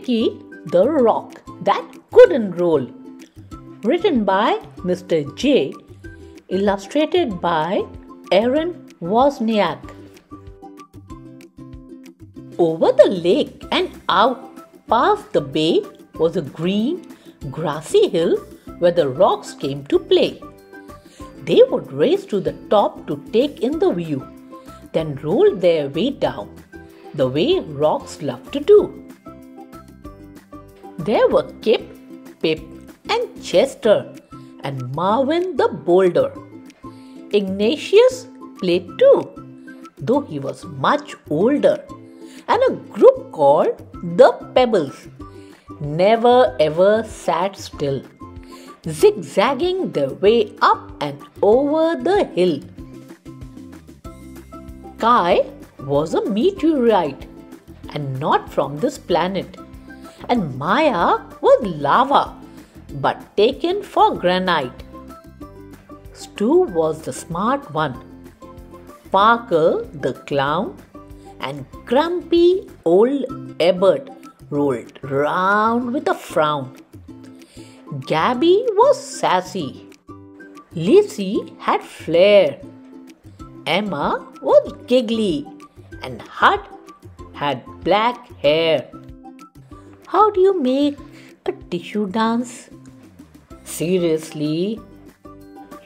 Ricky the Rock That Couldn't Roll. Written by Mr. J. Illustrated by Erin Wozniak. Over the lake and out past the bay was a green, grassy hill where the rocks came to play. They would race to the top to take in the view, then roll their way down, the way rocks love to do. There were Kip, Pip, and Chester, and Marvin the Boulder. Ignatius played too, though he was much older, and a group called the Pebbles never ever sat still, zigzagging their way up and over the hill. Kai was a meteorite and not from this planet, and Maya was lava but taken for granite. Stu was the smart one, Parker the clown, and grumpy old Ebert rolled round with a frown. Gabby was sassy, Lizzie had flair, Emma was giggly, and Hud had black hair. How do you make a tissue dance? Seriously?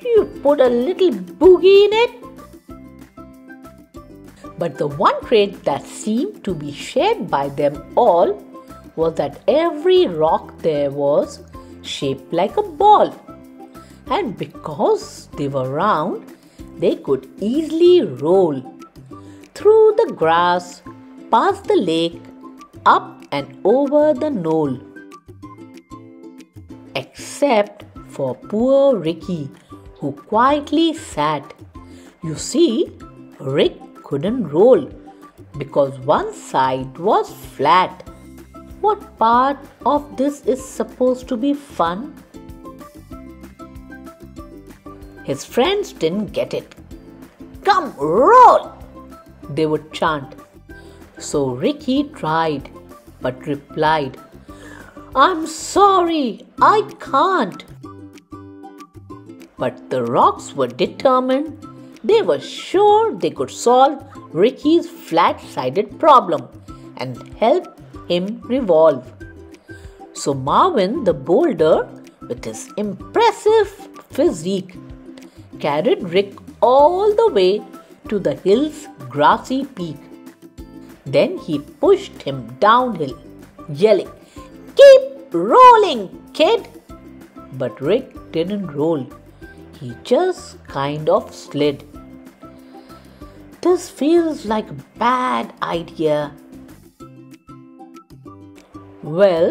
You put a little boogie in it? But the one trait that seemed to be shared by them all was that every rock there was shaped like a ball. And because they were round, they could easily roll through the grass, past the lake, up and over the knoll. Except for poor Ricky, who quietly sat. You see, Rick couldn't roll because one side was flat. What part of this is supposed to be fun? His friends didn't get it. "Come, roll!" they would chant. So Ricky tried, but replied, "I'm sorry, I can't." But the rocks were determined. They were sure they could solve Ricky's flat-sided problem and help him revolve. So Marvin the Boulder, with his impressive physique, carried Rick all the way to the hill's grassy peak. Then he pushed him downhill, yelling, "Keep rolling, kid!" But Rick didn't roll. He just kind of slid. This feels like a bad idea. Well,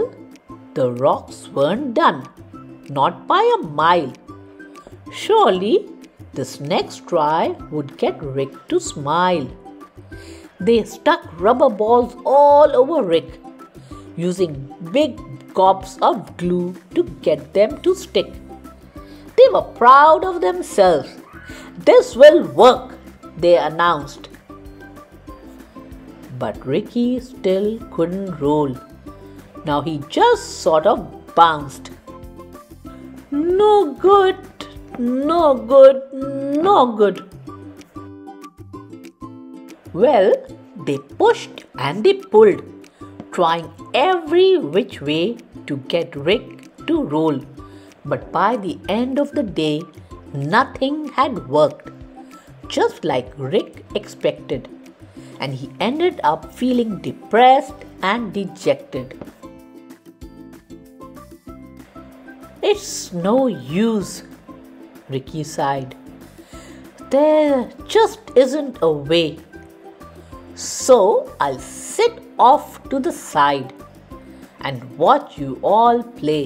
the rocks weren't done. Not by a mile. Surely, this next try would get Rick to smile. They stuck rubber balls all over Rick, using big gobs of glue to get them to stick. They were proud of themselves. "This will work," they announced. But Ricky still couldn't roll. Now he just sort of bounced. No good, no good, no good. Well, they pushed and they pulled, trying every which way to get Rick to roll. But by the end of the day, nothing had worked, just like Rick expected, and he ended up feeling depressed and dejected. "It's no use," Ricky sighed. "There just isn't a way. So I'll sit off to the side and watch you all play."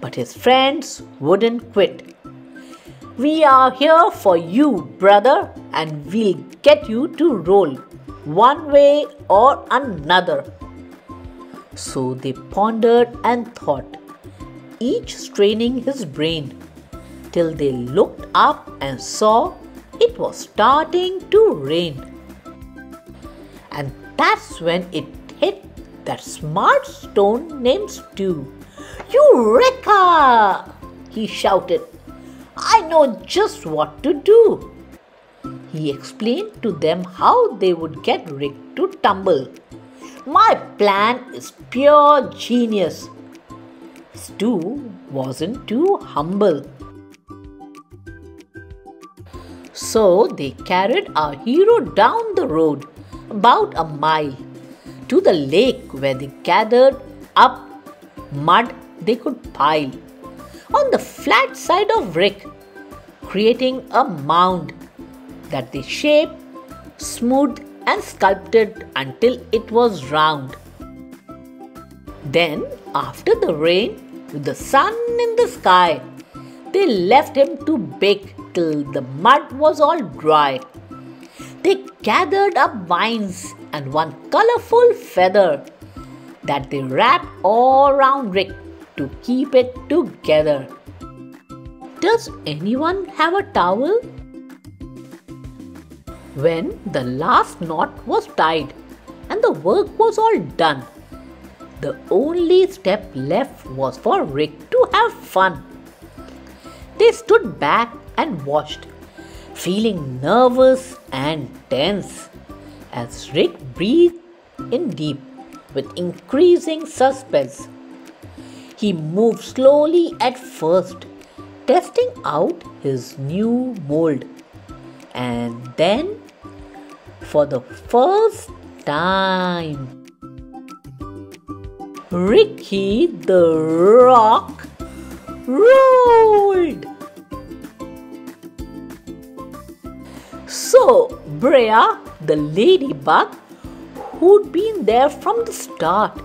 But his friends wouldn't quit. "We are here for you, brother, and we'll get you to roll one way or another." So they pondered and thought, each straining his brain, till they looked up and saw it was starting to rain. And That's when it hit that smart stone named Stu. "Eureka!" he shouted. "I know just what to do." He explained to them how they would get Rick to tumble. "My plan is pure genius." Stu wasn't too humble. So they carried our hero down the road about a mile to the lake, where they gathered up mud they could pile on the flat side of Rick, creating a mound that they shaped, smoothed and sculpted until it was round. Then, after the rain, with the sun in the sky, they left him to bake till the mud was all dry. They gathered up vines and one colorful feather that they wrapped all around Rick to keep it together. Does anyone have a towel? When the last knot was tied and the work was all done, the only step left was for Rick to have fun. They stood back and watched, feeling nervous and tense as Rick breathed in deep with increasing suspense. He moved slowly at first, testing out his new mold. And then, for the first time, Ricky the Rock rolled. So Brea, the ladybug, who'd been there from the start,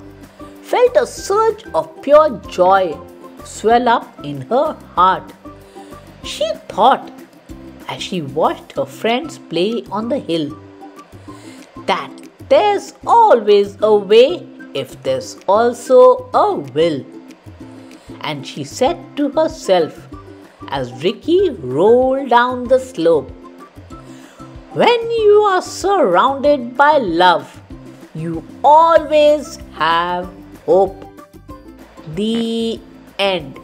felt a surge of pure joy swell up in her heart. She thought, as she watched her friends play on the hill, that there's always a way if there's also a will. And she said to herself as Ricky rolled down the slope, "When you are surrounded by love, you always have hope." The end.